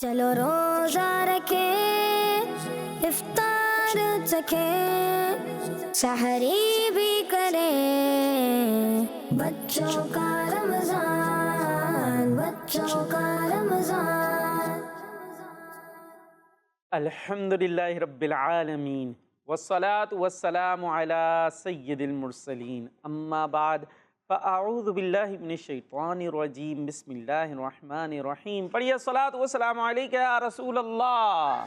چلو روزہ رکھیں، افطار چکھیں، سحری بھی کریں، بچوں کا رمضان، بچوں کا رمضان۔ الحمدللہ رب العالمین والصلاة والسلام علی سید المرسلین، اما بعد فاعوذ باللہ من الشیطان الرجیم، بسم اللہ الرحمن الرحیم۔ پڑھیے الصلاۃ والسلام علیک یا رسول اللہ،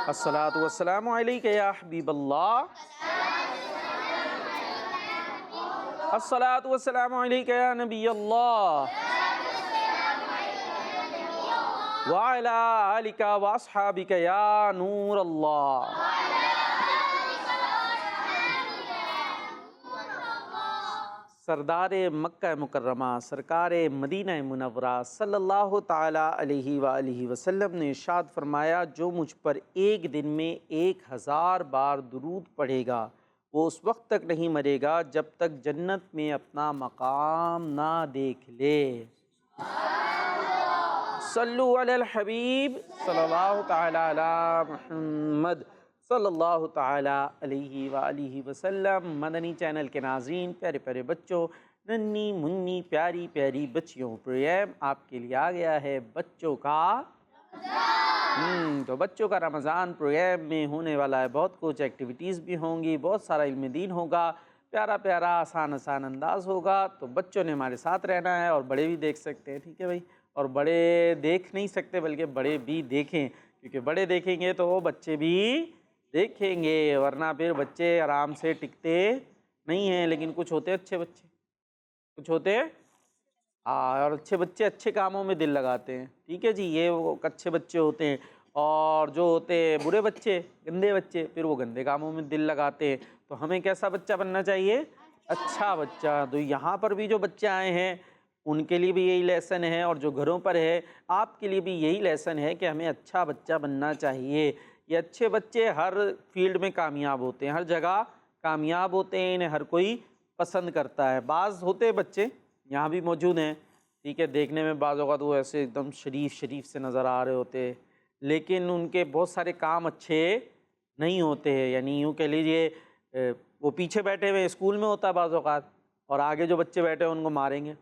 الصلاۃ والسلام علیک یا حبیب اللہ، الصلاۃ والسلام علیک یا نبی اللہ، وعلی آلک واصحابک یا نور اللہ۔ سردار مکہ مکرمہ سرکار مدینہ منورہ صلی اللہ تعالیٰ علیہ وآلہ وسلم نے ارشاد فرمایا، جو مجھ پر ایک دن میں 1000 بار درود پڑھے گا وہ اس وقت تک نہیں مرے گا جب تک جنت میں اپنا مقام نہ دیکھ لے۔ صلو علی الحبیب صلی اللہ تعالیٰ علی محمد صلی اللہ تعالیٰ علیہ وآلہ وسلم۔ مدنی چینل کے ناظرین، پیارے پیارے بچوں، ننھی منی پیاری پیاری بچیوں، پروگرام آپ کے لیے آ گیا ہے بچوں کا تو بچوں کا رمضان پروگرام میں ہونے والا ہے بہت کچھ، ایکٹیویٹیز بھی ہوں گی، بہت سارا علم دین ہوگا، پیارا پیارا آسان انداز ہوگا، تو بچوں نے ہمارے ساتھ رہنا ہے اور بڑے بھی دیکھ سکتے ہیں، ٹھیک ہے بھائی؟ اور بڑے دیکھ نہیں سکتے بلکہ بڑے بھی دیکھیں، کیونکہ بڑے دیکھیں گے تو وہ بچے بھی دیکھیں گے، ورنہ پھر بچے آرام سے ٹکتے نہیں ہیں۔ لیکن کچھ ہوتے اچھے بچے، کچھ ہوتے اور اچھے بچے اچھے کاموں میں دل لگاتے ہیں، ٹھیک ہے جی، یہ وہ اچھے بچے ہوتے ہیں، اور جو ہوتے برے بچے، گندے بچے، پھر وہ گندے کاموں میں دل لگاتے ہیں۔ تو ہمیں کیسا بچہ بننا چاہیے؟ اچھا بچہ۔ تو یہاں پر بھی جو بچے آئے ہیں ان کے لیے بھی یہی لیسن ہے، اور جو گھروں پر ہے آپ کے لیے بھی یہی لیسن ہے کہ ہمیں اچھا بچہ بننا چاہیے۔ یہ اچھے بچے ہر فیلڈ میں کامیاب ہوتے ہیں، ہر جگہ کامیاب ہوتے ہیں، انہیں ہر کوئی پسند کرتا ہے۔ بعض ہوتے بچے یہاں بھی موجود ہیں، ٹھیک ہے، دیکھنے میں بعض اوقات وہ ایسے ایک دم شریف سے نظر آ رہے ہوتے، لیکن ان کے بہت سارے کام اچھے نہیں ہوتے ہیں، یعنی یوں کہہ لیجیے وہ پیچھے بیٹھے ہوئے اسکول میں ہوتا ہے بعض اوقات، اور آگے جو بچے بیٹھے ہیں ان کو ماریں گے،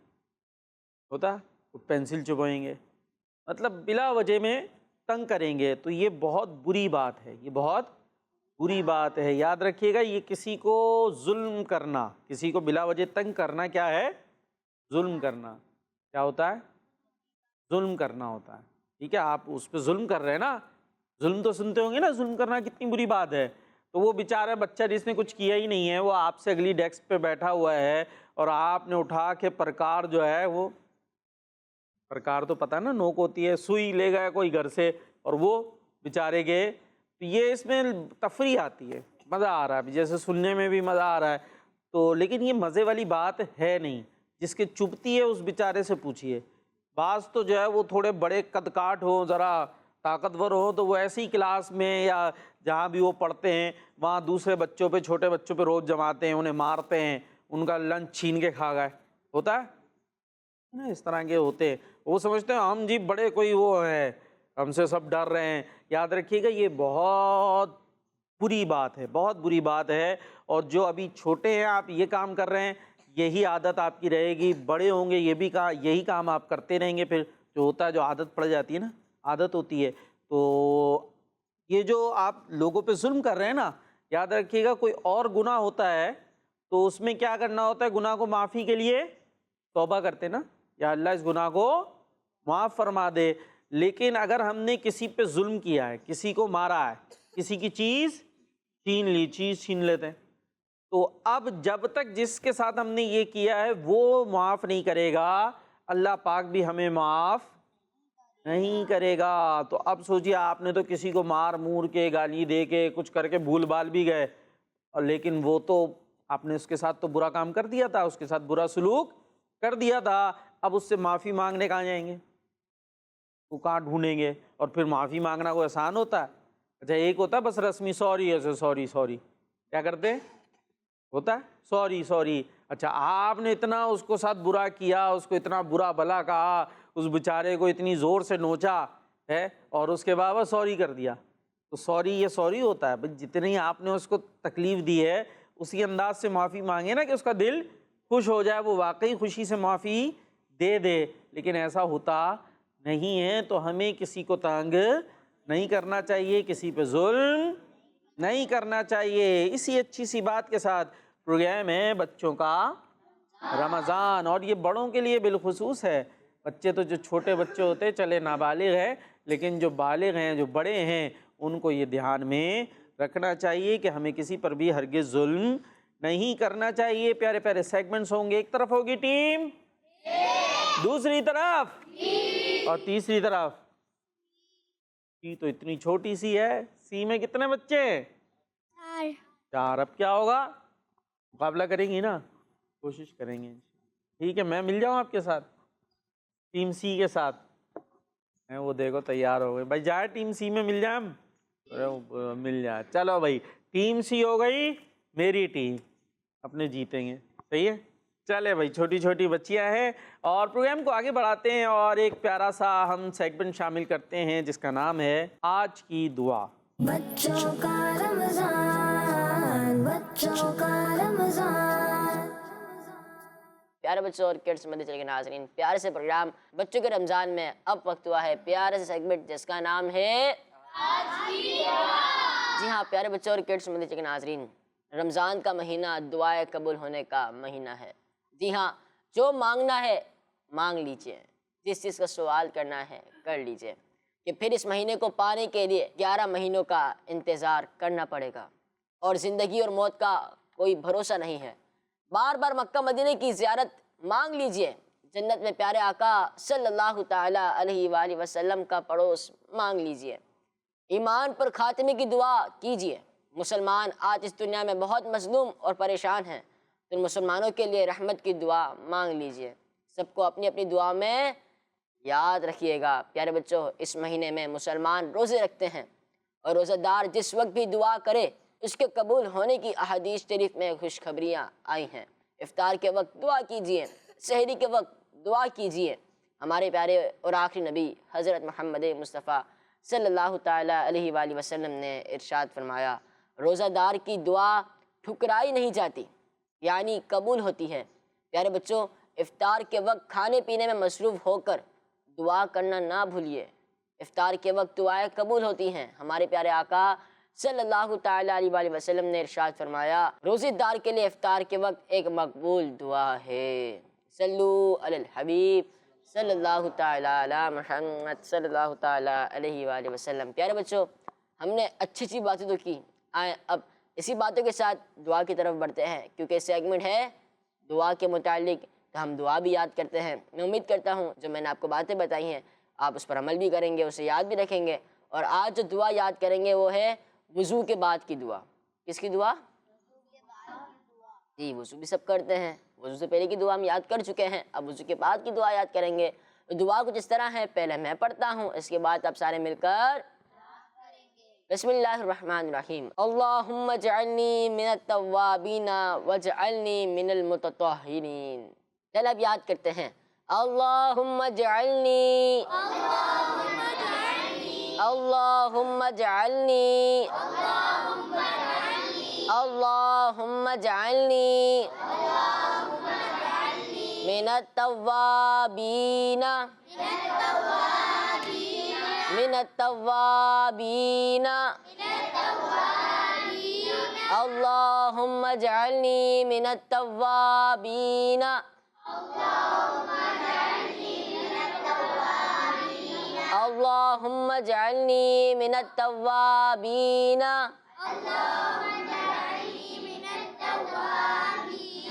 ہوتا وہ پینسل چبھائیں گے، مطلب بلا وجہ میں تنگ کریں گے۔ تو یہ بہت بری بات ہے، یہ بہت بری بات ہے، یاد رکھیے گا۔ یہ کسی کو ظلم کرنا، کسی کو بلا وجہ تنگ کرنا کیا ہے؟ ظلم کرنا۔ کیا ہوتا ہے؟ ظلم کرنا ہوتا ہے، ٹھیک ہے؟ آپ اس پہ ظلم کر رہے ہیں نا، ظلم تو سنتے ہوں گے نا، ظلم کرنا کتنی بری بات ہے۔ تو وہ بیچارہ بچہ جس نے کچھ کیا ہی نہیں ہے، وہ آپ سے اگلی ڈیسک پہ بیٹھا ہوا ہے، اور آپ نے اٹھا کے پرکار جو ہے، وہ پرکار تو پتہ نا نوک ہوتی ہے، سوئی لے گیا کوئی گھر سے اور وہ بیچارے کے، تو یہ اس میں تفریح آتی ہے، مزہ آ رہا ہے، جیسے سننے میں بھی مزہ آ رہا ہے، تو لیکن یہ مزے والی بات ہے نہیں۔ جس کے چبھتی ہے اس بیچارے سے پوچھئے۔ بعض تو جو ہے وہ تھوڑے بڑے قد کاٹ ہوں، ذرا طاقتور ہوں، تو وہ ایسی کلاس میں یا جہاں بھی وہ پڑھتے ہیں وہاں دوسرے بچوں پہ، چھوٹے بچوں پہ روز جماتے ہیں، انہیں مارتے ہیں، ان کا لنچ چھین کے کھا گئے، ہوتا ہے اس طرح کے ہوتے ہیں۔ وہ سمجھتے ہیں ہم جی بڑے کوئی وہ ہیں، ہم سے سب ڈر رہے ہیں۔ یاد رکھیے گا یہ بہت بری بات ہے، بہت بری بات ہے، اور جو ابھی چھوٹے ہیں آپ یہ کام کر رہے ہیں، یہی عادت آپ کی رہے گی، بڑے ہوں گے یہ بھی یہی کام آپ کرتے رہیں گے، پھر جو ہوتا ہے جو عادت پڑ جاتی ہے نا، عادت ہوتی ہے۔ تو یہ جو آپ لوگوں پہ ظلم کر رہے ہیں نا، یاد رکھیے گا کوئی اور گناہ ہوتا ہے تو اس میں کیا کرنا ہوتا ہے؟ گناہ کو معافی کے لیے توبہ کرتے نا، یا اللہ اس گناہ کو معاف فرما دے۔ لیکن اگر ہم نے کسی پہ ظلم کیا ہے، کسی کو مارا ہے، کسی کی چیز چھین لیتے ہیں، تو اب جب تک جس کے ساتھ ہم نے یہ کیا ہے وہ معاف نہیں کرے گا، اللہ پاک بھی ہمیں معاف نہیں کرے گا۔ تو اب سوچیے آپ نے تو کسی کو مار مور کے، گالی دے کے، کچھ کر کے بھول بھال بھی گئے، اور لیکن وہ تو آپ نے اس کے ساتھ تو برا کام کر دیا تھا، اس کے ساتھ برا سلوک کر دیا تھا، اب اس سے معافی مانگنے کہاں جائیں گے؟ وہ کہاں ڈھونڈیں گے؟ اور پھر معافی مانگنا کوئی آسان ہوتا ہے؟ اچھا ایک ہوتا ہے بس رسمی سوری، ایسے سوری کیا کرتے ہیں؟ ہوتا ہے سوری۔ اچھا آپ نے اتنا اس کو ساتھ برا کیا، اس کو اتنا برا بھلا کہا، اس بیچارے کو اتنی زور سے نوچا ہے اور اس کے بعد سوری کر دیا، تو سوری یہ سوری ہوتا ہے بھائی، جتنی آپ نے اس کو تکلیف دی ہے اسی انداز سے معافی مانگے نا کہ اس کا دل خوش ہو جائے، وہ واقعی خوشی سے معافی دے دے۔ لیکن ایسا ہوتا نہیں ہے، تو ہمیں کسی کو تنگ نہیں کرنا چاہیے، کسی پہ ظلم نہیں کرنا چاہیے۔ اسی اچھی سی بات کے ساتھ پروگرام ہے بچوں کا رمضان، اور یہ بڑوں کے لیے بالخصوص ہے۔ بچے تو جو چھوٹے بچے ہوتے چلے نابالغ ہیں، لیکن جو بالغ ہیں، جو بڑے ہیں، ان کو یہ دھیان میں رکھنا چاہیے کہ ہمیں کسی پر بھی ہرگز ظلم نہیں کرنا چاہیے۔ پیارے پیارے سیگمنٹس ہوں گے، ایک طرف ہوگی ٹیم، دوسری طرف اور تیسری طرف۔ ٹی تو اتنی چھوٹی سی ہے، سی میں کتنے بچے ہیں؟ 4۔ اب کیا ہوگا؟ مقابلہ کریں گی نا؟ کوشش کریں گے، ٹھیک ہے۔ میں مل جاؤں آپ کے ساتھ ٹیم سی کے ساتھ؟ وہ دیکھو تیار ہو گئے بھائی، جائے ٹیم سی میں مل جائیں ہم؟ مل جائے، چلو بھائی ٹیم سی ہو گئی میری ٹیم، اپنے جیتیں گے، صحیح ہے۔ چلے بھائی، چھوٹی چھوٹی بچیاں ہیں، اور پروگرام کو آگے بڑھاتے ہیں اور ایک پیارا سا ہم سیگمنٹ شامل کرتے ہیں جس کا نام ہے آج کی دعا۔ بچوں کا رمضان، بچوں کا رمضان۔ پیارے بچوں اور کڈس مدنی چینل کے ناظرین، پیارے سے پروگرام بچوں کے رمضان میں اب وقت ہوا ہے پیارے سے سیگمنٹ جس کا نام ہے آج کی دعا۔ جی ہاں پیارے بچوں اور کڈس مدنی چینل کے ناظرین، رمضان کا مہینہ دعائیں قبول ہونے کا مہینہ ہے۔ جی ہاں، جو مانگنا ہے مانگ لیجئے، جس چیز کا سوال کرنا ہے کر لیجئے، کہ پھر اس مہینے کو پانے کے لیے 11 مہینوں کا انتظار کرنا پڑے گا، اور زندگی اور موت کا کوئی بھروسہ نہیں ہے۔ بار بار مکہ مدینہ کی زیارت مانگ لیجئے، جنت میں پیارے آقا صلی اللہ تعالیٰ علیہ وآلہ وسلم کا پڑوس مانگ لیجئے، ایمان پر خاتمے کی دعا کیجئے۔ مسلمان آج اس دنیا میں بہت مظلوم اور پریشان ہیں، تو مسلمانوں کے لیے رحمت کی دعا مانگ لیجئے۔ سب کو اپنی اپنی دعا میں یاد رکھیے گا۔ پیارے بچوں، اس مہینے میں مسلمان روزے رکھتے ہیں، اور روزہ دار جس وقت بھی دعا کرے اس کے قبول ہونے کی احادیث شریف میں خوشخبریاں آئی ہیں۔ افطار کے وقت دعا کیجئے، سحری کے وقت دعا کیجئے۔ ہمارے پیارے اور آخری نبی حضرت محمد مصطفیٰ صلی اللہ تعالیٰ علیہ وآلہ وسلم نے ارشاد فرمایا، روزہ دار کی دعا ٹھکرائی نہیں جاتی، یعنی قبول ہوتی ہے۔ پیارے بچوں، افطار کے وقت کھانے پینے میں مصروف ہو کر دعا کرنا نہ بھولیے۔ افطار کے وقت دعائیں قبول ہوتی ہیں۔ ہمارے پیارے آقا صلی اللہ تعالیٰ علیہ وآلہ وسلم نے ارشاد فرمایا، روزے دار کے لیے افطار کے وقت ایک مقبول دعا ہے، صلو علی الحبیب صلی اللہ تعالیٰ علی محمد صلی اللہ تعالیٰ علیہ وآلہ وسلم۔ پیارے بچوں، ہم نے اچھی اچھی باتیں تو کی، آئیں اب اسی باتوں کے ساتھ دعا کی طرف بڑھتے ہیں، کیونکہ سیگمنٹ ہے دعا کے متعلق، تو ہم دعا بھی یاد کرتے ہیں۔ میں امید کرتا ہوں جو میں نے آپ کو باتیں بتائی ہیں آپ اس پر عمل بھی کریں گے، اسے یاد بھی رکھیں گے، اور آج جو دعا یاد کریں گے وہ ہے وضو کے بعد کی دعا۔ کس کی دعا؟ جی، وضو بھی سب کرتے ہیں، وضو سے پہلے کی دعا ہم یاد کر چکے ہیں، اب وضو کے بعد کی دعا یاد کریں گے۔ دعا کچھ اس طرح ہے، پہلے میں پڑھتا ہوں، اس کے بعد آپ سارے مل کر بسم اللہ الرحمن الرحیم، اللہم اجعلنی من التوابین واجعلنی من المتطہرین۔ چل اب یاد کرتے ہیں، اللہم اجعلنی، اللہم اجعلنی، اللہم اجعلنی من التوابین، من التوابین، اللہم اجعلنی من التوابین، اللہم اجعلنی من التوابین،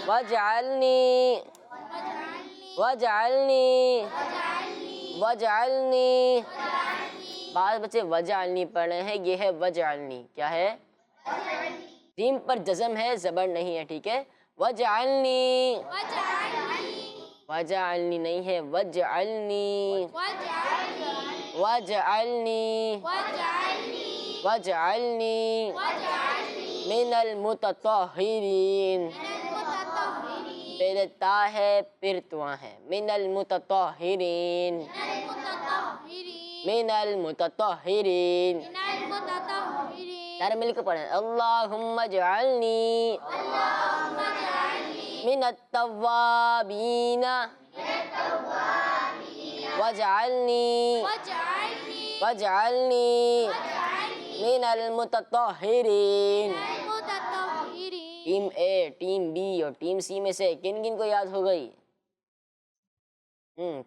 واجعلنی واجعلنی واجعلنی، بعض بچے وجعلنی پڑھ رہے ہیں، یہ ہے وجعلنی، کیا ہے؟ جیم پر جزم ہے، زبر نہیں ہے، ٹھیک ہے؟ وجعلنی، وجعلنی نہیں ہے، وجعلنی، وجعلنی، وجعلنی من المتطہرین۔ پہلے تا ہے پھر تواں ہے، من المتطہرین، من المتطہرین، سارے مل کے پڑھیں، اللہم اجعلنی من التوابین واجعلنی من المتطہرین۔ ٹیم اے، ٹیم بی اور ٹیم سی میں سے کن کن کو یاد ہو گئی؟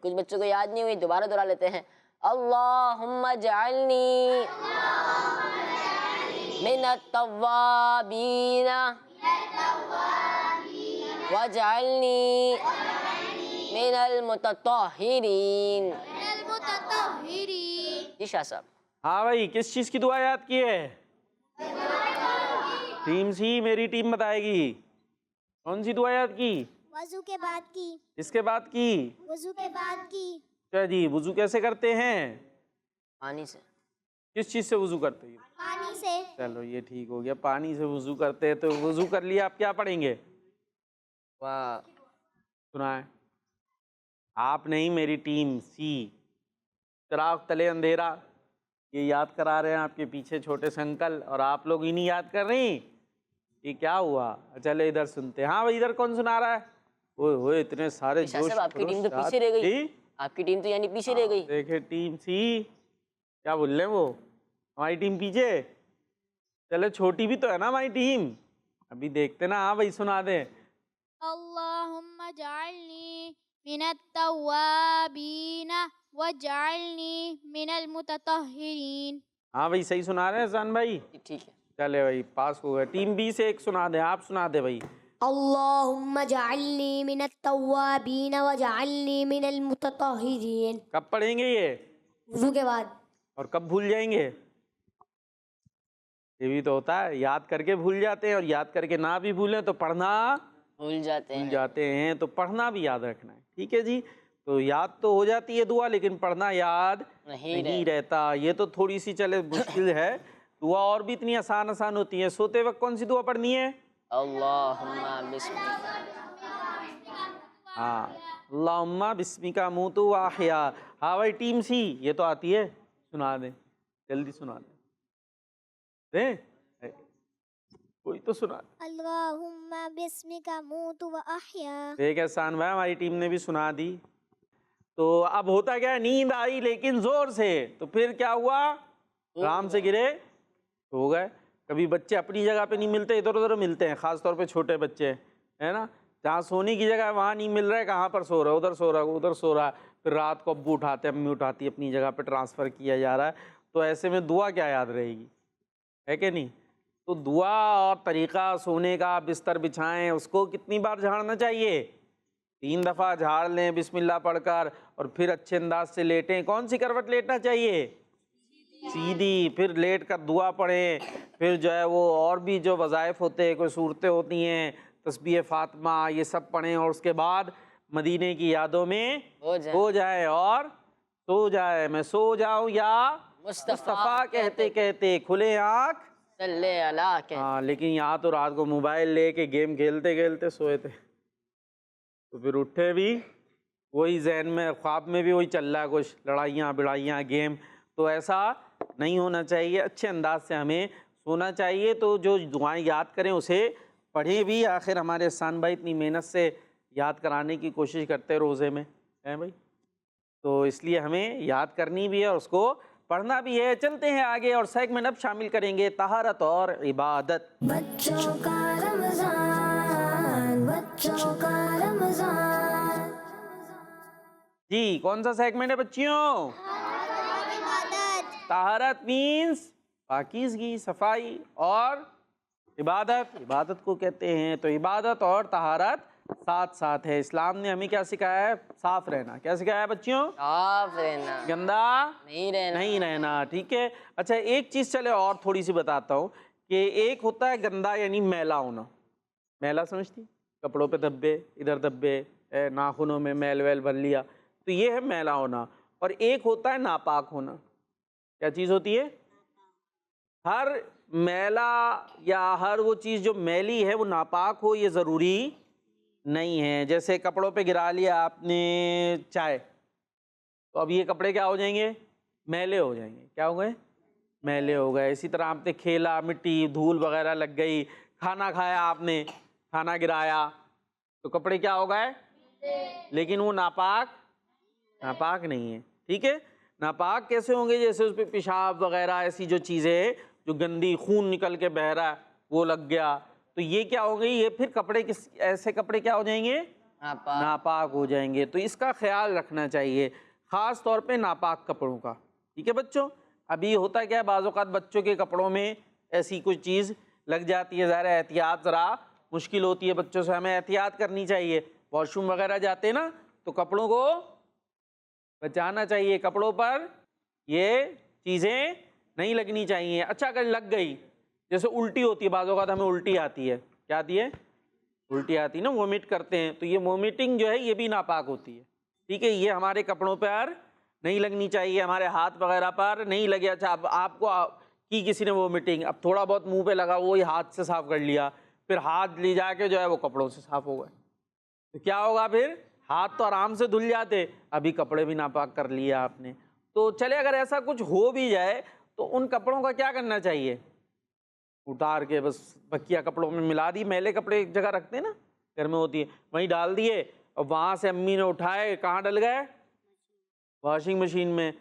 کچھ بچوں کو یاد نہیں ہوئی، دوبارہ دہرا لیتے ہیں، اللہم اجعلنی من التوابین واجعلنی من المتطہرین۔ جی شاہ صاحب۔ ہاں بھائی، کس چیز کی دعا یاد کی ہے؟ ٹیم سی، میری ٹیم بتائے گی کون سی دعا یاد کی؟ وضو کے بعد کی، اس کے بعد کی؟ وضو کے بعد کی۔ اچھا جی، وضو کیسے کرتے ہیں؟ پانی سے۔ کس چیز سے وضو کرتے ہیں؟ پانی سے۔ چلو یہ ٹھیک ہو گیا، پانی سے وضو کرتے ہیں، تو وضو کر لیا، آپ کیا پڑھیں گے؟ واہ، سنائیں۔ آپ نہیں، میری ٹیم سی، چراغ تلے اندھیرا، یہ یاد کرا رہے ہیں آپ کے پیچھے چھوٹے سے انکل، اور آپ لوگ ہی نہیں یاد کر رہی، یہ کیا ہوا؟ چلے ادھر سنتے ہیں۔ ہاں بھائی، ادھر کون سنا رہا ہے؟ اوئے ہوئے، اتنے سارے شاہ جوش صاحب آپ کی ٹیم تو خروش پیچھے رہ گئی، جی؟ آپ کی ٹیم تو یعنی پیچھے رہ گئی۔ دیکھیں ٹیم سی، کیا بول رہے ہیں وہ؟ ہماری ٹیم پیچھے؟ چلے چھوٹی بھی تو ہے نا ہماری ٹیم، ابھی دیکھتے نا۔ ہاں بھائی سنا دیں۔ اللہم اجعلنی من التوابین واجعلنی من المتطہرین۔ ہاں بھائی صحیح سنا رہے ہیں حسان بھائی؟ ٹھیک ہے۔ چلے بھائی پاس ہو گئے۔ ٹیم بی سے ایک سنا دیں، آپ سنا دیں بھائی۔ اللہم اجعلنی من التوابین واجعلنی من المتطہرین۔ کب پڑھیں گے یہ؟ وضو کے بعد۔ اور کب بھول جائیں گے؟ یہ بھی تو ہوتا ہے، یاد کر کے بھول جاتے ہیں، اور یاد کر کے نہ بھی بھولیں تو پڑھنا بھول جاتے ہیں، تو پڑھنا بھی یاد رکھنا ہے، ٹھیک ہے جی؟ تو یاد تو ہو جاتی ہے دعا، لیکن پڑھنا یاد نہیں رہتا، یہ تو تھوڑی سی چلے مشکل ہے۔ دعا اور بھی اتنی آسان ہوتی ہے۔ سوتے وقت کون سی دعا پڑھنی ہے؟ اللہم بسمک۔ ہاں، اللہم بسمک اموت و احیا۔ ہاں بھائی ٹیم سی، یہ تو آتی ہے، سنا دیں، جلدی سنا دیں، کوئی تو سنا دیں۔ اللہم بسمک اموت و احیا۔ دیکھ احسان بھائی، ہماری ٹیم نے بھی سنا دی۔ تو اب ہوتا کیا ہے، نیند آئی لیکن زور سے، تو پھر کیا ہوا؟ آرام سے گرے ہو گئے۔ کبھی بچے اپنی جگہ پہ نہیں ملتے، ادھر ادھر ملتے ہیں، خاص طور پہ چھوٹے بچے ہے نا، جہاں سونے کی جگہ ہے وہاں نہیں مل رہا ہے، کہاں پر سو رہا ہے، ادھر سو رہا ہے، ادھر سو رہا ہے، پھر رات کو ابو اٹھاتے ہیں، امی اٹھاتی ہے، اپنی جگہ پہ ٹرانسفر کیا جا رہا ہے، تو ایسے میں دعا کیا یاد رہے گی، ہے کہ نہیں؟ تو دعا اور طریقہ سونے کا، بستر بچھائیں، اس کو کتنی بار جھاڑنا چاہیے؟ 3 دفعہ جھاڑ لیں بسم اللہ پڑھ کر، اور پھر اچھے انداز سے لیٹیں۔ کون سی کروٹ لیٹنا چاہیے؟ سیدھی۔ پھر لیٹ کر دعا پڑھیں، پھر جو ہے وہ اور بھی جو وظائف ہوتے ہیں، کوئی صورتیں ہوتی ہیں، تسبیح فاطمہ، یہ سب پڑھیں، اور اس کے بعد مدینے کی یادوں میں ہو جائے اور سو جائے۔ میں سو جاؤں یا مصطفیٰ کہتے کہتے کھلے آنکھ صلی اللہ کہتے۔ ہاں، لیکن یہاں تو رات کو موبائل لے کے گیم کھیلتے کھیلتے سوئے تھے، تو پھر اٹھے بھی وہی ذہن میں، خواب میں بھی وہی چل رہا ہے، کچھ لڑائیاں بڑائیاں گیم۔ تو ایسا نہیں ہونا چاہیے، اچھے انداز سے ہمیں سونا چاہیے۔ تو جو دعائیں یاد کریں اسے پڑھیں بھی، آخر ہمارے احسان بھائی اتنی محنت سے یاد کرانے کی کوشش کرتے روزے میں، ہیں بھائی، تو اس لیے ہمیں یاد کرنی بھی ہے اور اس کو پڑھنا بھی ہے۔ چلتے ہیں آگے، اور سیگمنٹ اب شامل کریں گے طہارت اور عبادت۔ بچوں کا رمضان، بچوں کا رمضان۔ جی کون سا سیگمنٹ ہے بچیوں؟ طہارت مینز پاکیزگی، صفائی، اور عبادت، عبادت کو کہتے ہیں۔ تو عبادت اور طہارت ساتھ ساتھ ہے۔ اسلام نے ہمیں کیا سکھایا ہے؟ صاف رہنا۔ کیا سکھایا ہے بچیوں؟ صاف رہنا، گندا نہیں رہنا، ٹھیک ہے۔ اچھا ایک چیز چلے اور تھوڑی سی بتاتا ہوں، کہ ایک ہوتا ہے گندا یعنی میلا ہونا، میلا سمجھتی؟ کپڑوں پہ دھبے، ادھر دھبے، ناخنوں میں میل ویل بھر لیا، تو یہ ہے میلا ہونا۔ اور ایک ہوتا ہے ناپاک ہونا۔ کیا چیز ہوتی ہے؟ ہر میلا یا ہر وہ چیز جو میلی ہے وہ ناپاک ہو، یہ ضروری نہیں ہیں. جیسے کپڑوں پہ گرا لیا آپ نے چائے, تو اب یہ کپڑے کیا ہو جائیں گے؟ میلے ہو جائیں گے. کیا ہو گئے؟ میلے ہو گئے. اسی طرح آپ نے کھیلا, مٹی دھول وغیرہ لگ گئی, کھانا کھایا آپ نے, کھانا گرایا, تو کپڑے کیا ہو گئے؟ لیکن وہ ناپاک نہیں ہے. ٹھیک ہے, ناپاک کیسے ہوں گے؟ جیسے اس پہ پیشاب وغیرہ ایسی جو چیزیں جو گندی خون نکل کے بہہ رہا ہے وہ لگ گیا, تو یہ کیا ہو گئی؟ یہ پھر کپڑے ایسے کپڑے کیا ہو جائیں گے؟ ناپاک ہو جائیں گے. تو اس کا خیال رکھنا چاہیے, خاص طور پہ ناپاک کپڑوں کا. ٹھیک ہے بچوں. ابھی ہوتا کیا ہے, بعض اوقات بچوں کے کپڑوں میں ایسی کوئی چیز لگ جاتی ہے, ظاہر احتیاط ذرا مشکل ہوتی ہے بچوں سے, ہمیں احتیاط کرنی چاہیے. واش روم وغیرہ جاتے ہیں نا, تو کپڑوں کو بچانا چاہیے, کپڑوں پر یہ چیزیں نہیں لگنی چاہیے. اچھا اگر لگ گئی, جیسے الٹی ہوتی ہے, بعض اوقات ہمیں الٹی آتی ہے. کیا آتی ہے؟ الٹی آتی ہے نا, وومٹ کرتے ہیں, تو یہ وومٹنگ جو ہے یہ بھی ناپاک ہوتی ہے. ٹھیک ہے, یہ ہمارے کپڑوں پر نہیں لگنی چاہیے, ہمارے ہاتھ وغیرہ پر نہیں لگے. اچھا اب آپ کو کی کسی نے وومٹنگ, اب تھوڑا بہت منہ پہ لگا, وہی ہاتھ سے صاف کر لیا, پھر ہاتھ لے جا کے جو ہے وہ کپڑوں سے صاف ہو گئے, تو کیا ہوگا پھر؟ ہاتھ تو آرام سے دھل جاتے, ابھی کپڑے بھی ناپاک کر لیا آپ نے. تو چلے اگر ایسا کچھ ہو بھی جائے تو ان کپڑوں کا کیا کرنا چاہیے؟ اتار کے بس بکیا کپڑوں میں ملا دی. میلے کپڑے ایک جگہ رکھتے ہیں نا, گھر میں ہوتی ہے, وہیں ڈال دیے, اور وہاں سے امی نے اٹھائے, کہاں ڈل گئے؟ واشنگ مشین میں.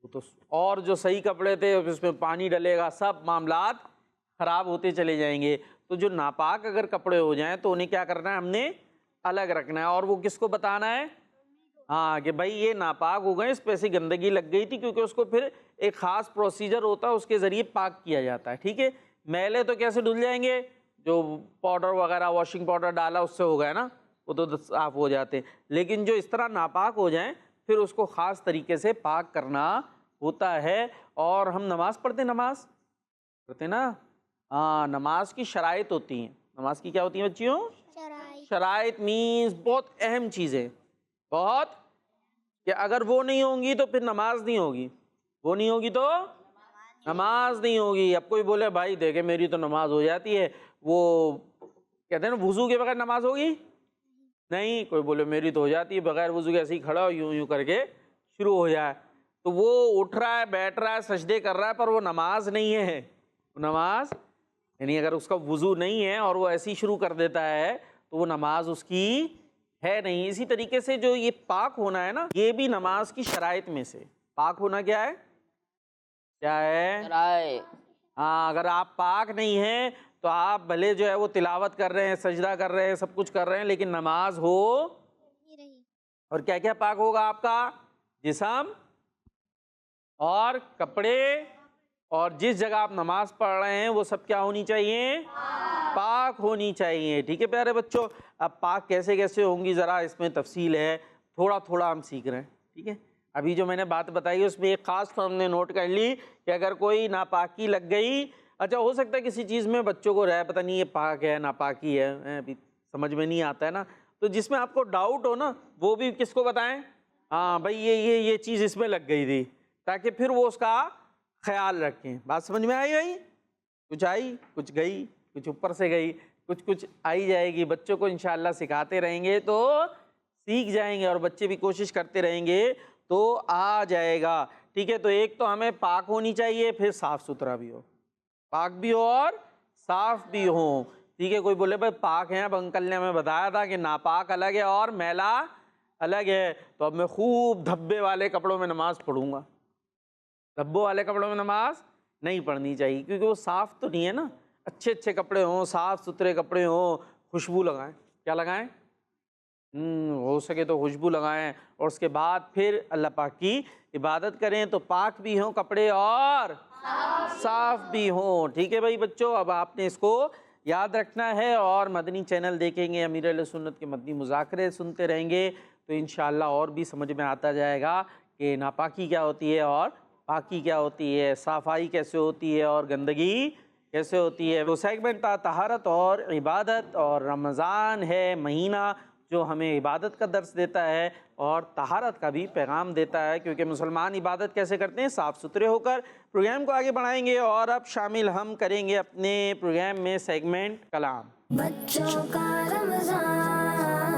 تو اور جو صحیح کپڑے تھے اس میں پانی ڈلے گا, سب معاملات خراب ہوتے چلے جائیں گے. تو جو ناپاک اگر کپڑے ہو جائیں تو انہیں کیا کرنا ہے؟ ہم نے الگ رکھنا ہے. اور وہ کس کو بتانا ہے؟ ہاں, کہ بھائی یہ ناپاک ہو گئے, اس پہ ایسی گندگی لگ گئی تھی, کیونکہ اس کو پھر ایک خاص پروسیجر ہوتا ہے, اس کے ذریعے پاک کیا جاتا ہے. ٹھیک ہے, میلے تو کیسے دھل جائیں گے؟ جو پاؤڈر وغیرہ واشنگ پاؤڈر ڈالا اس سے ہو گیا نا, وہ تو صاف ہو جاتے ہیں. لیکن جو اس طرح ناپاک ہو جائیں پھر اس کو خاص طریقے سے پاک کرنا ہوتا ہے. اور ہم نماز پڑھتے نا, ہاں, نماز کی شرائط ہوتی ہیں. نماز کی کیا ہوتی ہیں بچیوں؟ شرائط مینز بہت اہم چیزیں, بہت, کہ اگر وہ نہیں ہوں گی تو پھر نماز نہیں ہوگی, وہ نہیں ہوگی تو نماز نہیں ہوگی. اب کوئی بولے بھائی دیکھے میری تو نماز ہو جاتی ہے, وہ کہتے ہیں نا وضو کے بغیر نماز ہوگی نہیں. کوئی بولے میری تو ہو جاتی ہے بغیر وضو کے, ایسے ہی کھڑا ہو یوں کر کے شروع ہو جائے, تو وہ اٹھ رہا ہے, بیٹھ رہا ہے, سجدے کر رہا ہے, پر وہ نماز نہیں ہے. نماز یعنی اگر اس کا وضو نہیں ہے اور وہ ایسی شروع کر دیتا ہے تو وہ نماز اس کی ہے نہیں. اسی طریقے سے جو یہ پاک ہونا ہے نا, یہ بھی نماز کی شرائط میں سے. پاک ہونا کیا ہے؟ کیا ہے؟ ہاں, اگر آپ پاک نہیں ہیں تو آپ بھلے جو ہے وہ تلاوت کر رہے ہیں, سجدہ کر رہے ہیں, سب کچھ کر رہے ہیں, لیکن نماز ہو. اور کیا کیا پاک ہوگا آپ کا؟ جسم اور کپڑے, اور جس جگہ آپ نماز پڑھ رہے ہیں وہ سب کیا ہونی چاہیے؟ پاک ہونی چاہیے. ٹھیک ہے پیارے بچوں, اب پاک کیسے کیسے ہوں گی ذرا اس میں تفصیل ہے, تھوڑا تھوڑا ہم سیکھ رہے ہیں. ٹھیک ہے, ابھی جو میں نے بات بتائی اس میں ایک خاص ہم نے نوٹ کر لی کہ اگر کوئی ناپاکی لگ گئی, اچھا ہو سکتا ہے کسی چیز میں بچوں کو رہے پتہ نہیں یہ پاک ہے ناپاکی ہے, ابھی سمجھ میں نہیں آتا ہے نا, تو جس میں آپ کو ڈاؤٹ ہو نا وہ بھی کس کو بتائیں؟ ہاں بھائی یہ چیز اس میں لگ گئی تھی, تاکہ پھر وہ اس کا خیال رکھیں. بات سمجھ میں آئی بھائی؟ کچھ آئی, کچھ گئی, کچھ اوپر سے گئی, کچھ آئی جائے گی. بچوں کو انشاءاللہ سکھاتے رہیں گے تو سیکھ جائیں گے, اور بچے بھی کوشش کرتے رہیں گے تو آ جائے گا. ٹھیک ہے, تو ایک تو ہمیں پاک ہونی چاہیے, پھر صاف ستھرا بھی ہو, پاک بھی ہو اور صاف بھی ہو. ٹھیک ہے, کوئی بولے بھائی پاک ہیں, اب انکل نے ہمیں بتایا تھا کہ ناپاک الگ ہے اور میلا الگ ہے, تو اب میں خوب دھبے والے کپڑوں میں نماز پڑھوں گا. دھبوں والے کپڑوں میں نماز نہیں پڑھنی چاہیے, کیونکہ وہ صاف تو نہیں ہے نا. اچھے اچھے کپڑے ہوں, صاف ستھرے کپڑے ہوں, خوشبو لگائیں. کیا لگائیں؟ ہو سکے تو خوشبو لگائیں, اور اس کے بعد پھر اللہ پاک کی عبادت کریں, تو پاک بھی ہوں کپڑے اور صاف بھی ہوں. ٹھیک ہے بھائی بچوں, اب آپ نے اس کو یاد رکھنا ہے, اور مدنی چینل دیکھیں گے, امیر اہل سنت کے مدنی مذاکرے سنتے رہیں گے, تو انشاءاللہ اور بھی سمجھ میں آتا جائے گا کہ ناپاکی کیا ہوتی ہے اور پاکی کیا ہوتی ہے, صافائی کیسے ہوتی ہے اور گندگی کیسے ہوتی ہے. وہ سیگمنٹ تھا طہارت اور عبادت, اور رمضان ہے مہینہ جو ہمیں عبادت کا درس دیتا ہے اور طہارت کا بھی پیغام دیتا ہے, کیونکہ مسلمان عبادت کیسے کرتے ہیں؟ صاف ستھرے ہو کر. پروگرام کو آگے بڑھائیں گے, اور اب شامل ہم کریں گے اپنے پروگرام میں سیگمنٹ کلام. بچوں کا رمضان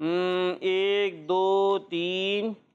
1 2 3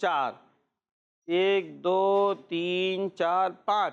4, 1 2 3 4 5।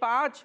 5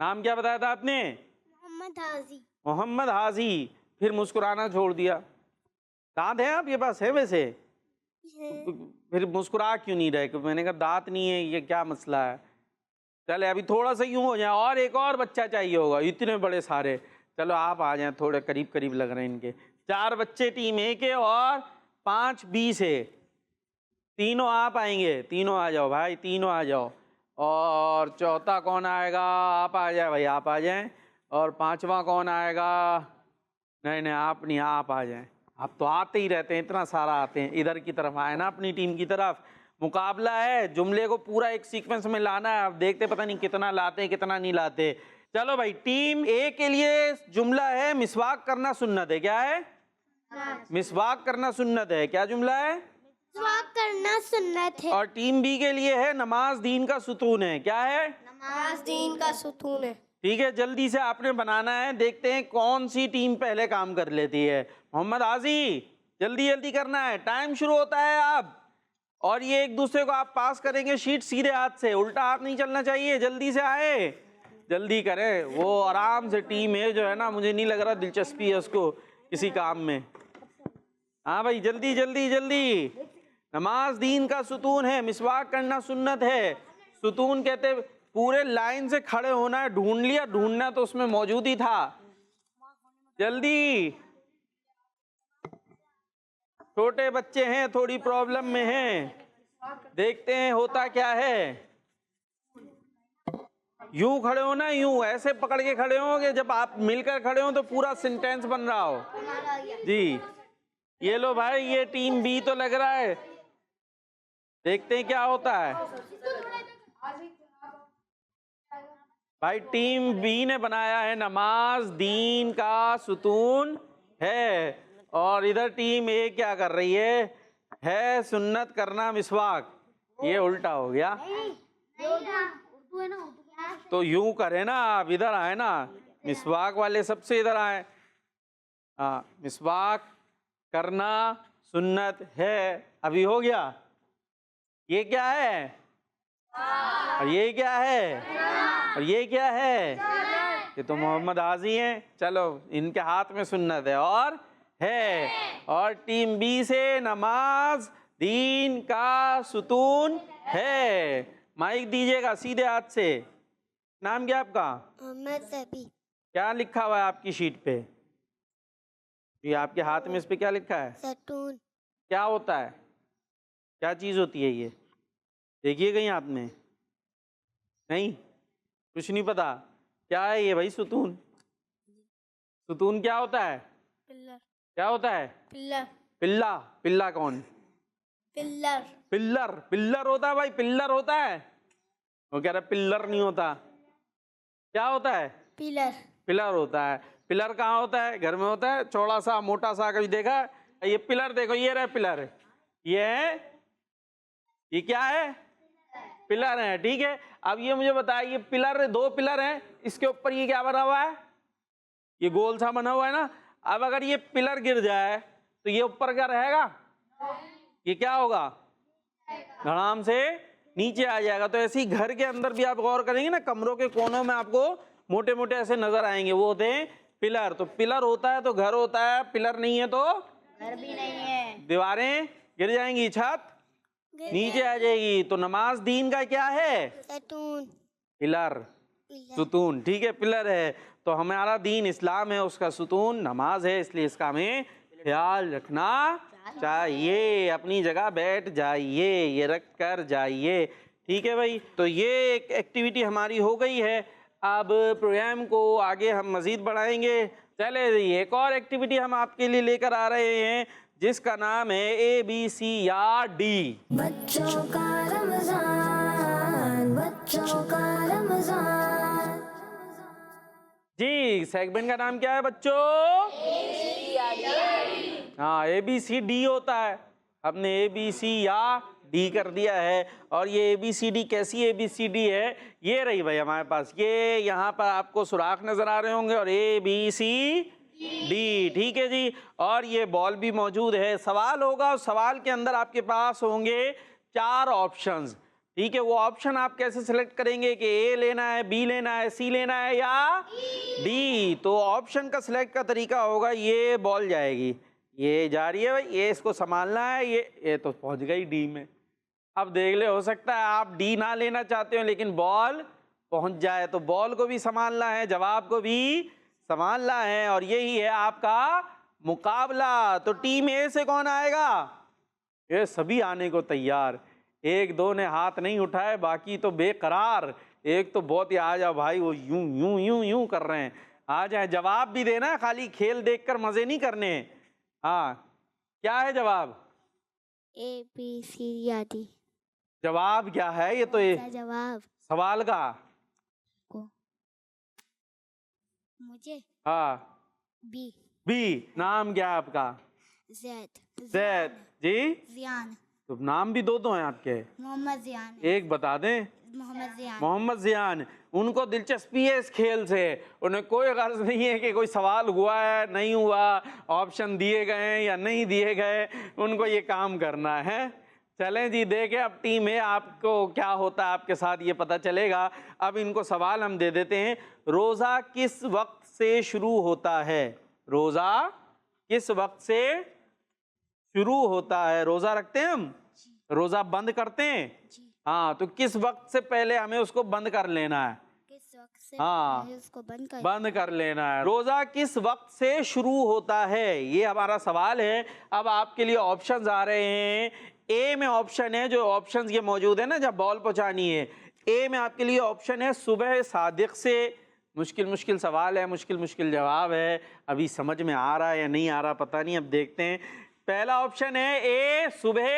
نام کیا بتایا تھا آپ نے؟ محمد حاضی. محمد حاضی. پھر مسکرانا چھوڑ دیا. دانت ہیں آپ کے پاس؟ ہے ویسے؟ پھر مسکرا کیوں نہیں رہے؟ میں نے کہا دانت نہیں ہے، یہ کیا مسئلہ ہے؟ چلے ابھی تھوڑا سا یوں ہو جائیں، اور ایک اور بچہ چاہیے ہوگا، اتنے بڑے سارے. چلو آپ آ جائیں، تھوڑے قریب قریب لگ رہے ہیں ان کے. 4 بچے ٹیم اے کے اور 5 بی سے. تینوں آپ آئیں گے، تینوں آ جاؤ بھائی، تینوں آ جاؤ. اور چوتھا کون آئے گا؟ آپ آ جائیں بھائی، آپ آ جائیں. اور 5واں کون آئے گا؟ نہیں آپ نہیں، آپ آ جائیں. آپ تو آتے ہی رہتے ہیں، اتنا سارا آتے ہیں. ادھر کی طرف آئے نا، اپنی ٹیم کی طرف. مقابلہ ہے، جملے کو پورا ایک سیکوینس میں لانا ہے. آپ دیکھتے پتہ نہیں کتنا لاتے ہیں کتنا نہیں لاتے. چلو بھائی، ٹیم اے کے لیے جملہ ہے مسواک کرنا سنت ہے. کیا ہے؟ مسواک کرنا سنت ہے. کیا جملہ ہے؟ مسواک کرنا سنت ہے. اور ٹیم بی کے لیے ہے نماز دین کا ستون ہے. کیا ہے؟ نماز دین کا ستون ہے. ٹھیک ہے، جلدی سے آپ نے بنانا ہے. دیکھتے ہیں کون سی ٹیم پہلے کام کر لیتی ہے. محمد حاضی، جلدی جلدی کرنا ہے، ٹائم شروع ہوتا ہے اب. اور یہ ایک دوسرے کو آپ پاس کریں گے شیٹ سیدھے ہاتھ سے، الٹا ہاتھ نہیں چلنا چاہیے. جلدی سے آئے، جلدی کریں. وہ آرام سے ٹیم ہے جو ہے نا، مجھے نہیں لگ رہا دلچسپی ہے اس کو کسی کام میں. ہاں بھائی، جلدی جلدی جلدی. نماز دین کا ستون ہے، مسواک کرنا سنت ہے. ستون کہتے پورے لائن سے کھڑے ہونا ہے. ڈھونڈ لیا؟ ڈھونڈنا تو اس میں موجود ہی تھا. جلدی. چھوٹے بچے ہیں، تھوڑی پرابلم میں ہیں. دیکھتے ہیں ہوتا کیا ہے. یوں کھڑے ہونا، یوں ایسے پکڑ کے کھڑے ہوں گے. جب آپ مل کر کھڑے ہوں تو پورا سینٹینس بن رہا ہو. جی یہ لو بھائی، یہ ٹیم بی تو لگ رہا ہے. دیکھتے ہیں کیا ہوتا ہے. بھائی ٹیم بی نے بنایا ہے نماز دین کا ستون ہے، اور ادھر ٹیم اے کیا کر رہی ہے سنت کرنا مسواک. یہ الٹا ہو گیا. تو یوں کرے نا، آپ ادھر آئے نا، مسواک والے سب سے ادھر آئے. ہاں، مسواک کرنا سنت ہے. ابھی ہو گیا. یہ کیا ہے؟ اور یہ کیا ہے؟ اور یہ کیا ہے؟ یہ تو محمد حاضی ہیں. چلو ان کے ہاتھ میں سنت ہے اور ہے. اور ٹیم بی سے نماز دین کا ستون ہے. مائک دیجیے گا سیدھے ہاتھ سے. نام کیا آپ کا؟ محمد سبی. کیا لکھا ہوا ہے آپ کی شیٹ پہ؟ یہ آپ کے ہاتھ میں اس پہ کیا لکھا ہے؟ ستون. کیا ہوتا ہے؟ کیا چیز ہوتی ہے یہ؟ دیکھیے کہیں آپ نے؟ نہیں کچھ نہیں پتا. کیا ہے یہ بھائی ستون؟ ستون کیا ہوتا ہے؟ پلر. کیا ہوتا ہے؟ پلر. پلہ. پلہ کون؟ پلر. پلر. پلر ہوتا ہے بھائی، پلر ہوتا ہے. وہ کہہ رہا پلر نہیں ہوتا. کیا ہوتا ہے؟ پلر. پلر ہوتا ہے. پلر کہاں ہوتا ہے؟ گھر میں ہوتا ہے، چوڑا سا موٹا سا. کبھی دیکھا؟ یہ پلر دیکھو، یہ رہے پلر. یہ ہے، یہ کیا ہے؟ پلر ہے. ٹھیک ہے، اب یہ مجھے بتائیں، یہ پلر 2 پلر ہیں، اس کے اوپر یہ کیا بنا ہوا ہے؟ یہ گول سا بنا ہوا ہے نا. اب اگر یہ پلر گر جائے تو یہ اوپر کیا رہے گا؟ یہ کیا ہوگا؟ دھڑام سے نیچے آ جائے گا. تو ایسے ہی گھر کے اندر بھی آپ غور کریں گے نا، کمروں کے کونوں میں آپ کو موٹے موٹے ایسے نظر آئیں گے، وہ ہوتے ہیں پلر. تو پلر ہوتا ہے تو گھر ہوتا ہے، پلر نہیں ہے تو گھر بھی نہیں ہے. دیواریں گر جائیں گی، چھت نیچے آ جائے گی. تو نماز دین کا کیا ہے؟ ستون. پلر. ستون. ٹھیک ہے، پلر ہے. تو ہمارا دین اسلام ہے، اس کا ستون نماز ہے، اس لیے اس کا ہمیں خیال رکھنا چاہیے. اپنی جگہ بیٹھ جائیے، یہ رکھ کر جائیے. ٹھیک ہے بھائی، تو یہ ایک ایکٹیویٹی ہماری ہو گئی ہے. اب پروگرام کو آگے ہم مزید بڑھائیں گے. چلے ایک اور ایکٹیویٹی ہم آپ کے لیے لے کر آ رہے ہیں، جس کا نام ہے اے بی سی یا ڈی. بچوں کا رمضان، بچوں کا رمضان. جی سیگمنٹ کا نام کیا ہے بچوں؟ ہاں، اے بی سی ڈی ہوتا ہے. ہم نے اے بی سی یا ڈی کر دیا ہے. اور یہ اے بی سی ڈی کیسی اے بی سی ڈی ہے؟ یہ رہی بھائی ہمارے پاس. یہ یہاں پر آپ کو سوراخ نظر آ رہے ہوں گے، اور اے بی سی ڈی. ٹھیک ہے جی. اور یہ بال بھی موجود ہے. سوال ہوگا، اور سوال کے اندر آپ کے پاس ہوں گے 4 آپشنز. ٹھیک ہے، وہ آپشن آپ کیسے سلیکٹ کریں گے کہ اے لینا ہے، بی لینا ہے، سی لینا ہے یا ڈی؟ تو آپشن کا سلیکٹ کا طریقہ ہوگا، یہ بال جائے گی، یہ جا رہی ہے بھائی، یہ اس کو سنبھالنا ہے، یہ تو پہنچ گئی ڈی میں۔ اب دیکھ لے، ہو سکتا ہے آپ ڈی نہ لینا چاہتے ہو لیکن بال پہنچ جائے، تو بال کو بھی سنبھالنا ہے، جواب کو بھی سنبھالنا ہے، اور یہی ہے آپ کا مقابلہ۔ تو ٹیم اے سے کون آئے گا؟ یہ سبھی آنے کو تیار، ایک دو نے ہاتھ نہیں اٹھائے، باقی تو بے قرار۔ ایک تو بہت ہی آ جاؤ بھائی، وہ یوں یوں یوں یوں کر رہے ہیں، آ جائیں، جواب بھی دینا ہے، خالی کھیل دیکھ کر مزے نہیں کرنے۔ ہاں، کیا ہے جواب؟ اے بی سی یا ڈی جواب کیا ہے؟ یہ تو جواب سوال کا مجھے ہاں بی بی۔ نام کیا ہے آپ کا؟ زید زید جی؟ زیان تو نام بھی دو ہیں آپ کے، محمد زیان ایک بتا دیں۔ محمد زیان محمد زیان، ان کو دلچسپی ہے اس کھیل سے، انہیں کوئی غرض نہیں ہے کہ کوئی سوال ہوا ہے نہیں ہوا، آپشن دیے گئے ہیں یا نہیں دیے گئے، ان کو یہ کام کرنا ہے۔ چلیں جی، دیکھیں اب ٹیم ہے، آپ کو کیا ہوتا ہے آپ کے ساتھ یہ پتہ چلے گا۔ اب ان کو سوال ہم دے دیتے ہیں، روزہ کس وقت سے شروع ہوتا ہے؟ روزہ کس وقت سے شروع ہوتا ہے؟ روزہ رکھتے ہیں ہم، روزہ بند کرتے ہیں، ہاں، تو کس وقت سے پہلے ہمیں اس کو بند کر لینا ہے؟ کس وقت سے ہاں، اس کو بند بند کر لینا ہے۔ روزہ کس وقت سے شروع ہوتا ہے، یہ ہمارا سوال ہے۔ اب آپ کے لیے آپشنز آ رہے ہیں، اے میں آپشن ہے، جو آپشنز یہ موجود ہے نا جب بال پہنچانی ہے، اے میں آپ کے لیے آپشن ہے صبح صادق سے۔ مشکل سوال ہے، مشکل جواب ہے، ابھی سمجھ میں آ رہا ہے یا نہیں آ رہا پتہ نہیں، اب دیکھتے ہیں۔ پہلا آپشن ہے اے صبح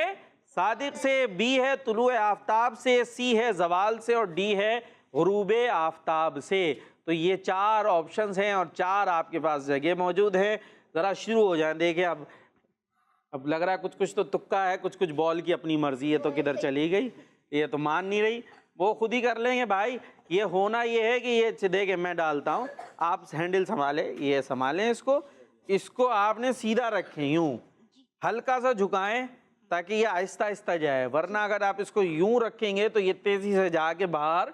صادق سے، بی ہے طلوع آفتاب سے، سی ہے زوال سے، اور ڈی ہے غروب آفتاب سے۔ تو یہ چار آپشنز ہیں اور چار آپ کے پاس جگہ موجود ہیں۔ ذرا شروع ہو جائیں، دیکھیں اب لگ رہا ہے کچھ تو تکا ہے، کچھ بال کی اپنی مرضی ہے، تو کدھر چلی گئی، یہ تو مان نہیں رہی، وہ خود ہی کر لیں گے بھائی۔ یہ ہونا یہ ہے کہ یہ دیکھیں میں ڈالتا ہوں، آپ ہینڈل سنبھالیں، یہ سنبھالیں، اس کو آپ نے سیدھا رکھیں، یوں ہلکا سا جھکائیں تاکہ یہ آہستہ آہستہ جائے، ورنہ اگر آپ اس کو یوں رکھیں گے تو یہ تیزی سے جا کے باہر،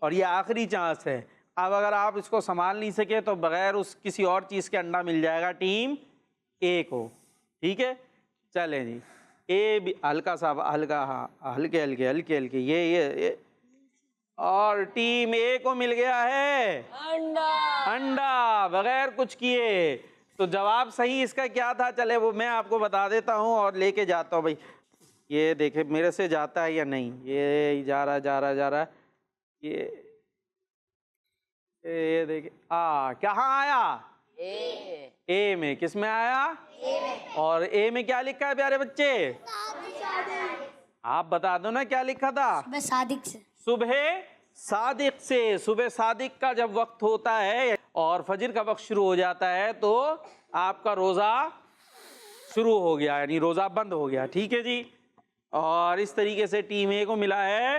اور یہ آخری چانس ہے۔ اب اگر آپ اس کو سنبھال نہیں سکے تو بغیر اس کسی اور چیز کے انڈا مل جائے گا ٹیم اے کو، ٹھیک ہے؟ چلیں جی، اے بھی ہلکا سا، ہلکا، ہاں، ہلکے یہ اور ٹیم اے کو مل گیا ہے انڈا بغیر کچھ کیے۔ تو جواب صحیح اس کا کیا تھا؟ چلے وہ میں آپ کو بتا دیتا ہوں اور لے کے جاتا ہوں بھائی، یہ دیکھیں میرے سے جاتا ہے یا نہیں، یہ جا رہا یہ دیکھیں کہاں آیا؟ اے میں۔ کس میں آیا؟ اور اے میں کیا لکھا ہے پیارے بچے؟ آپ بتا دو نا کیا لکھا تھا؟ صادق سے، صبح صادق سے۔ صبح صادق کا جب وقت ہوتا ہے اور فجر کا وقت شروع ہو جاتا ہے تو آپ کا روزہ شروع ہو گیا، یعنی روزہ بند ہو گیا، ٹھیک ہے جی۔ اور اس طریقے سے ٹیم اے کو ملا ہے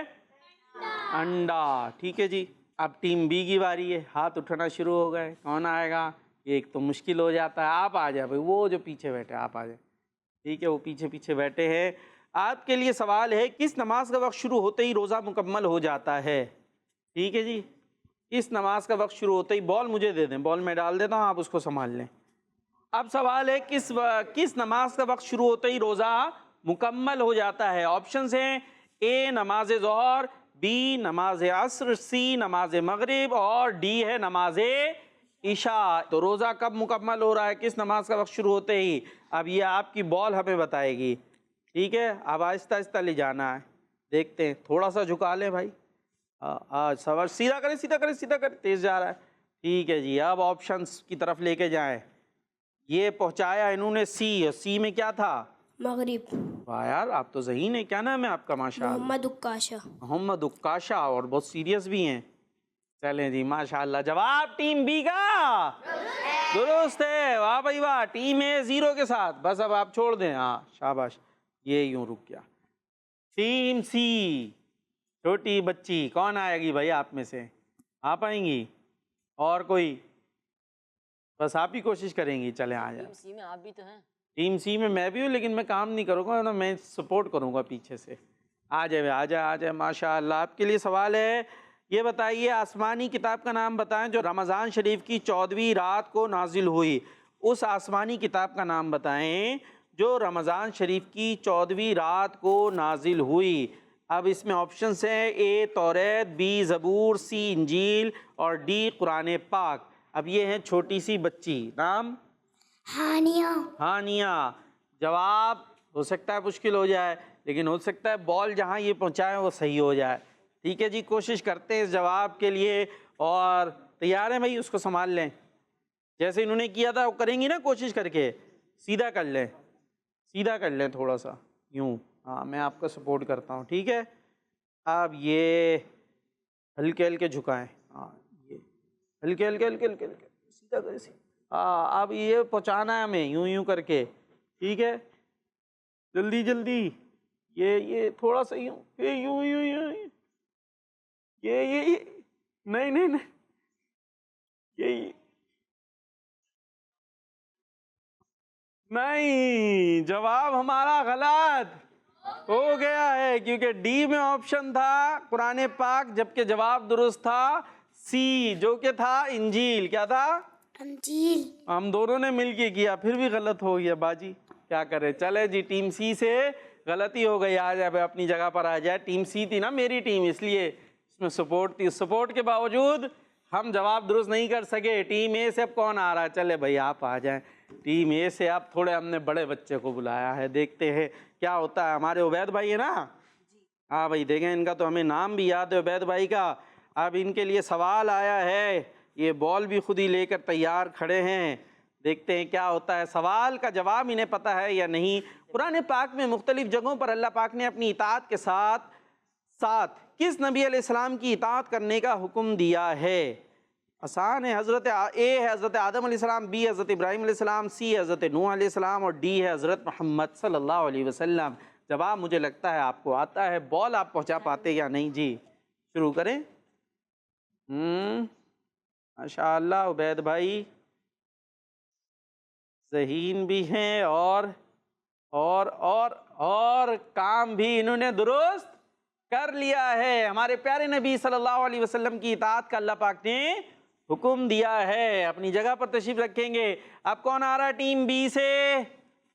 انڈا، ٹھیک ہے جی۔ اب ٹیم بی کی باری ہے، ہاتھ اٹھنا شروع ہو گئے، کون آئے گا؟ ایک تو مشکل ہو جاتا ہے، آپ آ جائیں بھائی، وہ جو پیچھے بیٹھے آپ آ جائیں، ٹھیک ہے، وہ پیچھے بیٹھے ہیں۔ آپ کے لیے سوال ہے، کس نماز کا وقت شروع ہوتے ہی روزہ مکمل ہو جاتا ہے؟ ٹھیک ہے جی، کس نماز کا وقت شروع ہوتے ہی، بال مجھے دے دیں، بال میں ڈال دیتا ہوں، آپ اس کو سنبھال لیں۔ اب سوال ہے کس نماز کا وقت شروع ہوتے ہی روزہ مکمل ہو جاتا ہے؟ آپشنز ہیں، اے نماز ظہر، بی نماز عصر، سی نماز مغرب، اور ڈی ہے نماز عشاء۔ تو روزہ کب مکمل ہو رہا ہے، کس نماز کا وقت شروع ہوتے ہی؟ اب یہ آپ کی بال ہمیں بتائے گی، ٹھیک ہے؟ اب آہستہ آہستہ لے جانا ہے، دیکھتے ہیں، تھوڑا سا جھکا لیں بھائی، سوال سیدھا کریں، تیز جا رہا ہے، ٹھیک ہے جی۔ اب آپشنز کی طرف لے کے جائیں، یہ پہنچایا انہوں نے سی، اور سی میں کیا تھا؟ مغرب۔ واہ یار، آپ تو ذہین ہیں، کیا نام ہے آپ کا؟ ماشاءاللہ، محمد عکاشہ، اور بہت سیریس بھی ہیں۔ چلیں جی، ماشاءاللہ، جواب ٹیم بی کا درست ہے، واہ بھائی واہ، ٹیم اے 0 کے ساتھ، بس اب آپ چھوڑ دیں، ہاں شاباش، یہ یوں رک گیا۔ ٹیم سی، چھوٹی بچی کون آئے گی بھائی آپ میں سے؟ آپ آئیں گی؟ اور کوئی؟ بس آپ ہی کوشش کریں گی، چلیں آ جائیں۔ ٹیم سی میں آپ بھی تو ہیں۔ ٹیم سی میں میں بھی ہوں، لیکن میں کام نہیں کروں گا، میں سپورٹ کروں گا پیچھے سے۔ آ جائے ماشاء اللہ. آپ کے لیے سوال ہے، یہ بتائیے آسمانی کتاب کا نام بتائیں جو رمضان شریف کی 14ویں رات کو نازل ہوئی. اس آسمانی کتاب کا نام بتائیں جو رمضان شریف کی 14ویں رات کو نازل ہوئی. اب اس میں آپشنز ہیں، اے توریت، بی زبور، سی انجیل اور ڈی قرآن پاک. اب یہ ہیں چھوٹی سی بچی، نام ہانیہ. جواب ہو سکتا ہے مشکل ہو جائے، لیکن ہو سکتا ہے بال جہاں یہ پہنچائیں وہ صحیح ہو جائے. ٹھیک ہے جی، کوشش کرتے ہیں اس جواب کے لیے. اور تیار ہیں بھائی؟ اس کو سنبھال لیں جیسے انہوں نے کیا تھا وہ کریں گی نا، کوشش کر کے سیدھا کر لیں تھوڑا سا یوں. ہاں میں آپ کا سپورٹ کرتا ہوں. ٹھیک ہے، اب یہ ہلکے ہلکے جھکائیں. ہاں یہ ہلکے سیدھا کریں. ہاں اب یہ پہنچانا ہے ہمیں یوں کر کے. ٹھیک ہے، جلدی. یہ تھوڑا سا یوں یہ نہیں یہ نہیں، جواب ہمارا غلط ہو گیا ہے کیونکہ ڈی میں آپشن تھا قرآن پاک، جبکہ جواب درست تھا سی جو کہ تھا انجیل. کیا تھا؟ انجیل. ہم دونوں نے مل کے کیا پھر بھی غلط ہو گیا باجی، کیا کرے. چلے جی، ٹیم سی سے غلطی ہو گئی. آ جائے اپنی جگہ پر آ جائے. ٹیم سی تھی نا میری ٹیم، اس لیے اس میں سپورٹ تھی. سپورٹ کے باوجود ہم جواب درست نہیں کر سکے. ٹیم اے سے اب کون آ رہا ہے؟ چلے بھائی آپ آ جائیں. ٹیم اے سے اب تھوڑے ہم نے بڑے بچے کو بلایا ہے، دیکھتے ہیں کیا ہوتا ہے. ہمارے عبید بھائی ہے نا؟ ہاں بھائی دیکھیں، ان کا تو ہمیں نام بھی یاد ہے عبید بھائی کا. اب ان کے لیے سوال آیا ہے، یہ بال بھی خود ہی لے کر تیار کھڑے ہیں. دیکھتے ہیں کیا ہوتا ہے. سوال کا جواب انہیں پتہ ہے یا نہیں. قرآن پاک میں مختلف جگہوں پر اللہ پاک نے اپنی اطاعت کے ساتھ کس نبی علیہ السلام کی اطاعت کرنے کا حکم دیا ہے؟ آسان ہے. اے ہے حضرت آدم علیہ السلام، بی حضرت ابراہیم علیہ السلام، سی حضرت نوح علیہ السلام اور ڈی ہے حضرت محمد صلی اللہ علیہ وسلم. جواب مجھے لگتا ہے آپ کو آتا ہے. بال آپ پہنچا پاتے یا نہیں؟ جی شروع کریں. ماشاء اللہ عبید بھائی ذہین بھی ہیں اور کام بھی انہوں نے درست کر لیا ہے. ہمارے پیارے نبی صلی اللہ علیہ وسلم کی اطاعت کا اللہ پاک نے حکم دیا ہے. اپنی جگہ پر تشریف رکھیں گے. اب کون آ رہا ہے ٹیم بی سے؟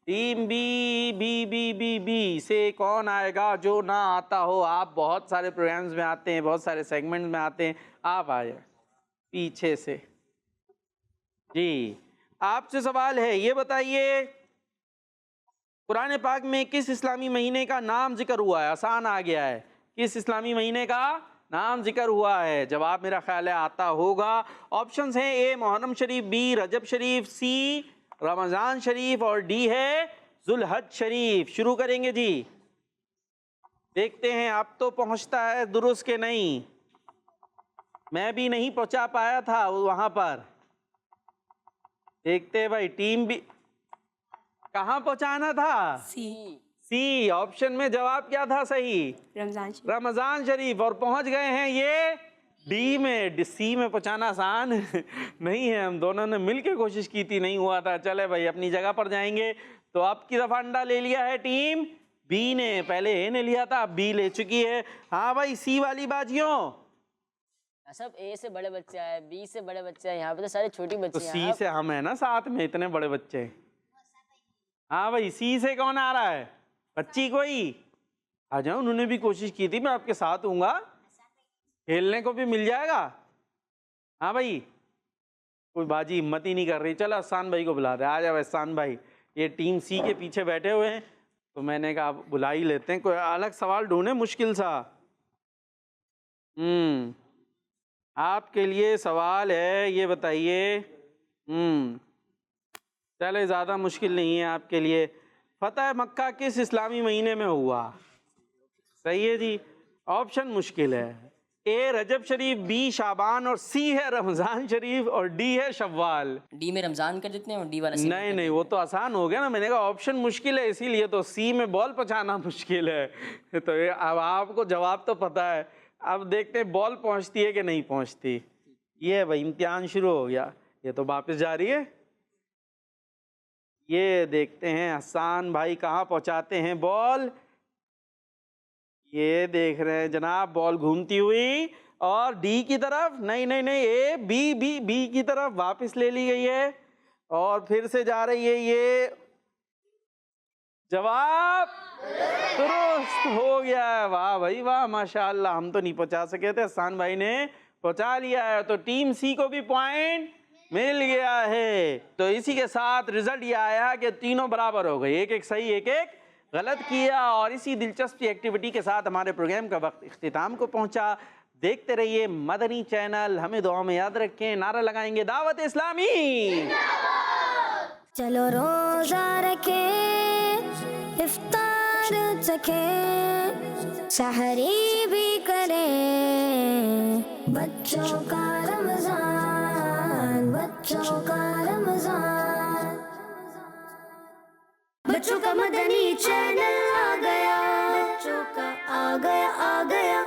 ٹیم بی سے کون آئے گا جو نہ آتا ہو؟ آپ بہت سارے پروگرامز میں آتے ہیں، بہت سارے سیگمنٹ میں آتے ہیں، آپ آ جائیں پیچھے سے. جی آپ سے سوال ہے، یہ بتائیے قرآن پاک میں کس اسلامی مہینے کا نام ذکر ہوا ہے؟ آسان آ گیا ہے. کس اسلامی مہینے کا نام ذکر ہوا ہے؟ جواب میرا خیال ہے آتا ہوگا. آپشنز ہیں، اے محرم شریف، بی رجب شریف، سی رمضان شریف اور ڈی ہے ذوالحج شریف. شروع کریں گے جی. دیکھتے ہیں اب تو پہنچتا ہے درست کہ نہیں. میں بھی نہیں پہنچا پایا تھا وہاں پر. دیکھتے بھائی ٹیم بھی کہاں پہنچانا تھا؟ سی آپشن میں. جواب کیا تھا صحیح؟ رمضان شریف. اور پہنچ گئے ہیں یہ ڈی میں. سی میں پہنچانا آسان نہیں ہے. ہم دونوں نے مل کے کوشش کی تھی، نہیں ہوا تھا. چلے بھائی اپنی جگہ پر جائیں گے. تو اب کی دفعہ انڈا لے لیا ہے ٹیم بی نے. پہلے اے نے لیا تھا، اب بی لے چکی ہے. ہاں بھائی سی والی باجیوں. سب اے سے بڑے بچے آئے، بی سے بڑے بچے ہیں، یہاں پہ تو سارے چھوٹی بچی ہیں. تو سی سے ہم ہیں نا ساتھ میں، اتنے بڑے بچے. ہاں بھائی سی سے کون آ رہا ہے؟ بچی کوئی آ جاؤ. انہوں نے بھی کوشش کی تھی، میں آپ کے ساتھ ہوں گا، کھیلنے کو بھی مل جائے گا. ہاں بھائی کوئی باجی ہمت ہی نہیں کر رہی. چلو احسان بھائی کو بلا دیں. آ جاؤ احسان بھائی. یہ ٹیم سی کے پیچھے بیٹھے ہوئے ہیں تو میں نے کہا بلا ہی لیتے ہیں. کوئی الگ سوال ڈھونڈیں مشکل سا. آپ کے لیے سوال ہے، یہ بتائیے. چلے زیادہ مشکل نہیں ہے آپ کے لیے. فتح مکہ کس اسلامی مہینے میں ہوا؟ صحیح ہے جی. آپشن مشکل ہے. اے رجب شریف، بی شعبان اور سی ہے رمضان شریف اور ڈی ہے شوال. ڈی میں رمضان کر دیتے ہیں اور ڈی والا نہیں وہ تو آسان ہو گیا نا. میں نے کہا آپشن مشکل ہے اسی لیے تو سی میں بال پہنچانا مشکل ہے. تو اب آپ کو جواب تو پتا ہے. اب دیکھتے ہیں بال پہنچتی ہے کہ نہیں پہنچتی. یہ بھائی امتحان شروع ہو گیا. یہ تو واپس جا رہی ہے. یہ دیکھتے ہیں حسان بھائی کہاں پہنچاتے ہیں بال. یہ دیکھ رہے ہیں جناب بال گھومتی ہوئی اور ڈی کی طرف، نہیں اے بی کی طرف واپس لے لی گئی ہے اور پھر سے جا رہی ہے. یہ جواب درست ہو گیا ہے. واہ بھائی واہ، ماشاءاللہ. ہم تو نہیں پہنچا سکے تھے، حسان بھائی نے پہنچا لیا ہے. تو ٹیم سی کو بھی پوائنٹ مل گیا ہے. تو اسی کے ساتھ رزلٹ یہ آیا کہ تینوں برابر ہو گئے، ایک صحیح ایک غلط کیا. اور اسی دلچسپی ایکٹیویٹی کے ساتھ ہمارے پروگرام کا وقت اختتام کو پہنچا. دیکھتے رہیے مدنی چینل. ہمیں دعا میں یاد رکھیں. نعرہ لگائیں گے دعوت اسلامی. چلو روزہ رکھیں، افطار چکھیں، سحری بھی کریں. بچوں کا رمضان، بچوں کا رمضان، بچوں کا مدنی چینل آ گیا، بچوں کا آ گیا